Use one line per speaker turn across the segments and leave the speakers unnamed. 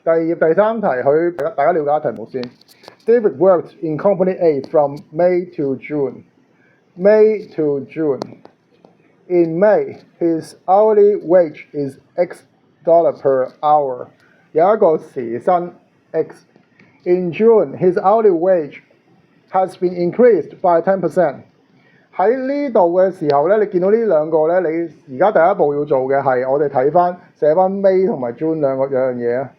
第二頁第三題，大家了解題目先。David worked in company A from May to June. May to June. In May, his hourly wage is X dollar per hour. 有一個時薪 X. In June, his hourly wage has been increased by 10%. 喺呢度嘅時候咧，你見到呢兩個咧，你而家第一步要做嘅係我哋睇翻寫翻 May 同埋 June 兩樣嘢啊。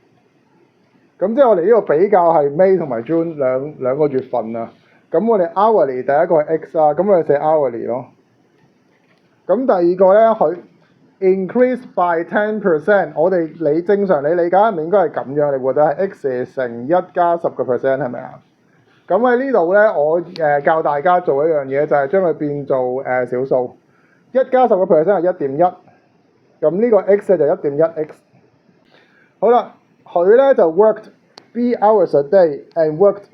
咁即係我哋呢個比較係 May 同埋 June 兩個月份啊。咁我哋 hourly 第一個係 X 啊，咁我哋寫 hourly 咯。咁第二個咧，佢 increase by 10%， 我哋正常你理解係咪應該係咁樣？你覺得係 X 乘1加10%係咪啊？咁喺呢度咧，我教大家做一樣嘢，就係將佢變做小數。1加10%係1.1，咁呢個 X 咧就1.1X。好啦，佢咧就 worked 3 hours a day and worked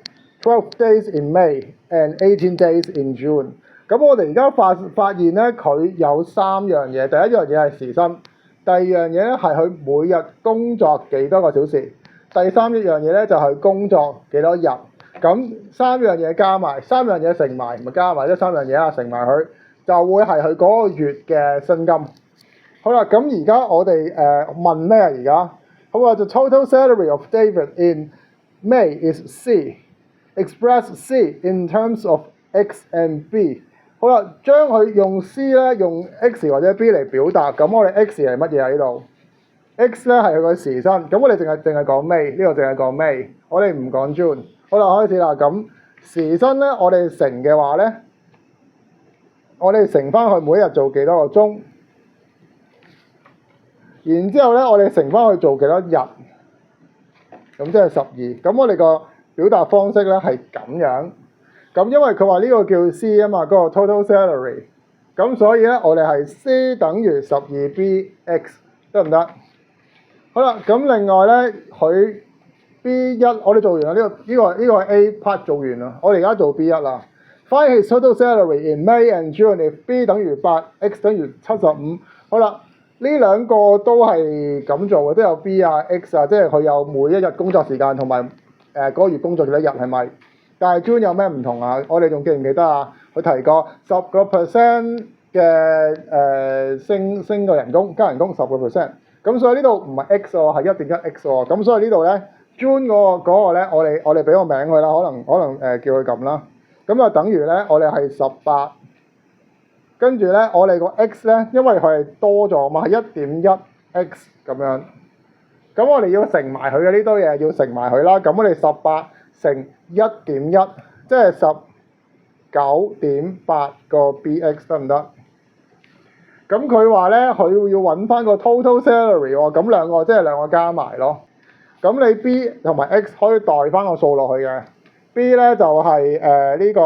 12 days in May and 18 days in June。咁我哋而家發現咧，佢有3樣嘢。第一樣嘢係時薪，第二樣嘢咧係佢每日工作幾多個小時，第三一樣嘢咧就係工作幾多日。咁3樣嘢加埋，3樣嘢乘埋，咪加埋即係3樣嘢啊，乘埋佢就會係佢嗰個月嘅薪金。好啦，咁而家我哋問咩啊？而家好話就 total salary of David in May is C. Express C in terms of X and B。好啦，將佢用 C 咧，用 X 或者 B 嚟表達。咁我哋 X 係乜嘢喺度 ？X 咧係佢個時薪。咁我哋淨係講 May， 呢度淨係講 May， 我哋唔講 June。好啦，開始啦。咁時薪咧，我哋乘嘅話咧，我哋乘翻佢每一日做幾多個鐘，然之後咧，我哋乘翻佢做幾多日，咁即係12。咁我哋個表達方式咧係咁樣。咁因為佢話呢個叫 C 啊嘛，嗰個 total salary。咁所以咧，我哋係 C 等於12BX 得唔得？好啦，咁另外咧，佢 B1 我哋做完啦，呢個 A part 做完啦，我哋而家做 B1 啦。Find his total salary in May and June if B 等於8，X 等於75。好啦，呢兩個都係咁做嘅，都有 B 啊 X 啊，即係佢有每一日工作時間同埋嗰個月工作幾多日係咪？但係 June 有咩唔同啊？我哋仲記唔記得啊？佢提過10% 嘅升個人工，加人工10%。咁所以呢度唔係 X 喎，係1.1X 喎。咁所以呢度咧 June 嗰個咧，我哋俾個名佢啦，可能叫佢咁啦。咁就等於咧，我哋係18，跟住咧我哋個 X 咧，因為佢係多咗嘛，係1.1X 咁樣。咁我哋要乘埋佢嘅呢堆嘢，要乘埋佢啦。咁我哋18乘1.1，即係19.8個 BX 得唔得？咁佢話咧，佢要揾翻個 total salary 喎，咁兩個即係兩個加埋咯。咁你 B 同埋 X 可以代翻個數落去嘅。B 咧就係呢個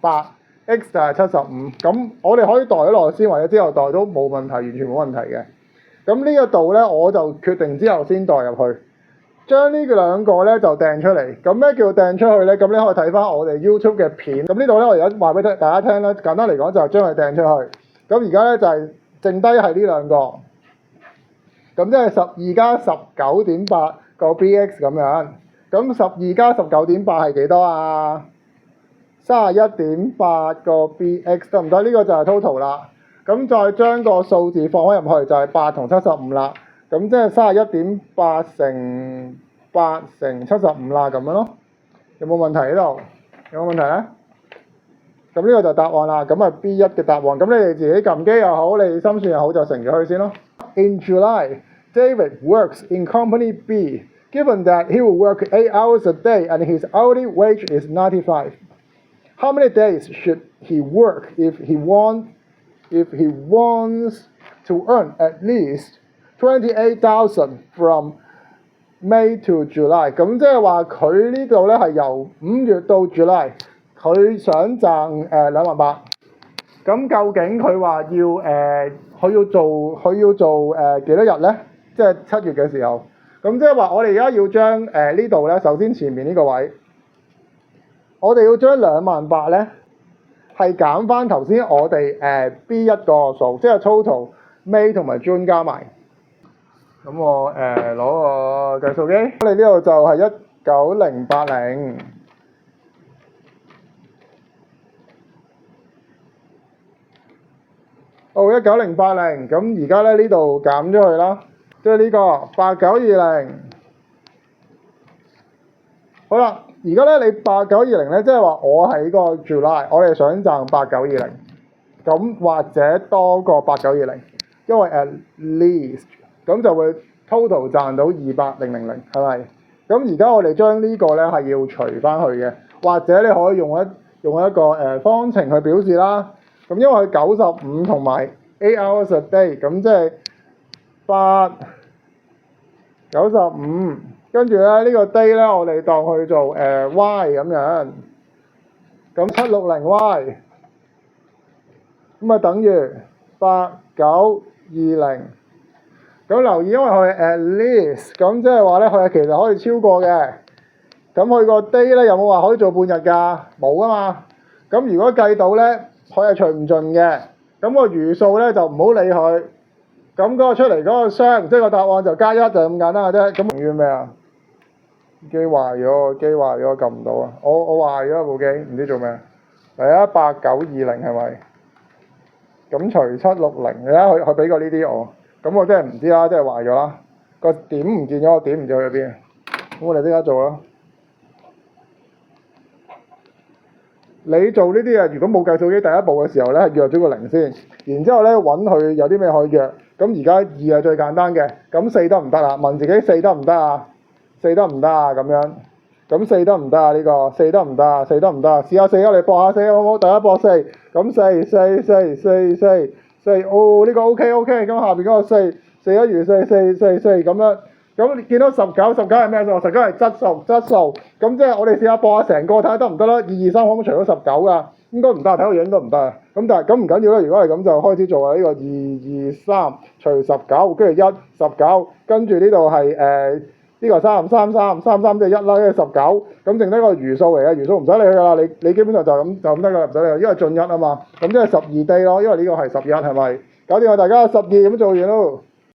8，X 就係75。咁我哋可以代咗落去先，或者之後代都冇問題，完全冇問題嘅。咁呢一度咧，我就決定之後先代入去。將呢兩個咧就掟出嚟。咁咩叫掟出去咧？咁你可以睇翻我哋 YouTube 嘅片。咁呢度咧，我而家話俾大家聽啦。簡單嚟講就係將佢掟出去。咁而家咧就係剩低係呢兩個。咁即係12加19.8個 BX 咁樣。咁12加19.8係幾多啊？31.8個 BX 得唔得？呢個就係 total 啦。咁再將個數字放翻入去就係8同75啦。咁即係31.8乘8乘75啦，咁樣咯。有冇問題喺度？有冇問題咧？咁呢個就答案啦。咁啊 B1 嘅答案。咁你哋自己撳機又好，你心算又好，就乘咗佢先咯。In July, David works in company B. Given that he will work 8 hours a day and his hourly wage is 95. How many days should he work if he wants to earn at least 28,000 from May to July？ 咁即係話佢呢度咧係由5月到 July， 佢想賺28000。咁究竟佢話佢要做幾多日咧？即係7月嘅時候。咁即係話我哋而家要將呢度咧，首先前面呢個位，我哋要將28000咧係減翻頭先我哋B1個數，即係 total May 同埋 June 加埋。咁我攞個計數機，我哋呢度就係19080。19080，咁而家咧呢度減咗佢啦，即係呢個8920。好啦，而家咧你8920咧，即係話我喺個 July，我哋想賺8920，咁或者多過8920，因為 at least 咁就會 total 賺到200,000，係咪？咁而家我哋將呢個咧係要除翻去嘅，或者你可以用一個方程去表示啦。咁因為佢95同埋8 hours a day，咁即係895，跟住咧呢個 day 咧我哋當去做y 咁樣，咁760y，咁啊等於8920。咁留意，因為佢係 at least，咁即係話咧佢係其實可以超過嘅。咁佢個 day 咧有冇話可以做半日㗎？冇啊嘛。咁如果計到咧，佢係除唔盡嘅。咁個餘數咧就唔好理佢。咁嗰個出嚟嗰個雙，即係個答案就加1，就咁簡單嘅啫。咁等於咩啊？機壞咗，撳唔到啊！我壞咗部機，唔知做咩。嚟啊，8920係咪？咁除760，你睇佢俾過呢啲我。咁我真係唔知啦，真係壞咗啦。個點唔見咗，個點唔知去咗邊。咁我哋即刻做啦。你做呢啲如果冇計數機第一步嘅時候咧，係約咗個0先，然之後咧揾佢有啲咩可以約。咁而家2係最簡單嘅，咁4得唔得啊？問自己4得唔得啊？4得唔得啊？咁樣，咁4得唔得啊？呢個4得唔得啊？4得唔得啊？試下4啊，你搏下4好唔好？大家搏4，咁4，哦呢個 OK，咁下邊嗰個4一如4咁樣。咁你見到19係咩數？19係質數，咁即係我哋試下播下成個睇下得唔得啦。2、2、3可唔可以除到19㗎？應該唔得，睇個樣應該唔得啊。咁但係咁唔緊要啦，如果係咁就開始做啦。呢個2、2、3除19，跟住1 19，跟住呢度係呢個3即係1啦，跟住19，咁剩低個餘數嚟嘅，餘數唔使理佢㗎啦。你基本上就咁得㗎啦，唔使理佢，因為進1啊嘛。咁即係12 day 咯，因為呢個係11係咪？搞掂啊，大家12咁做完咯。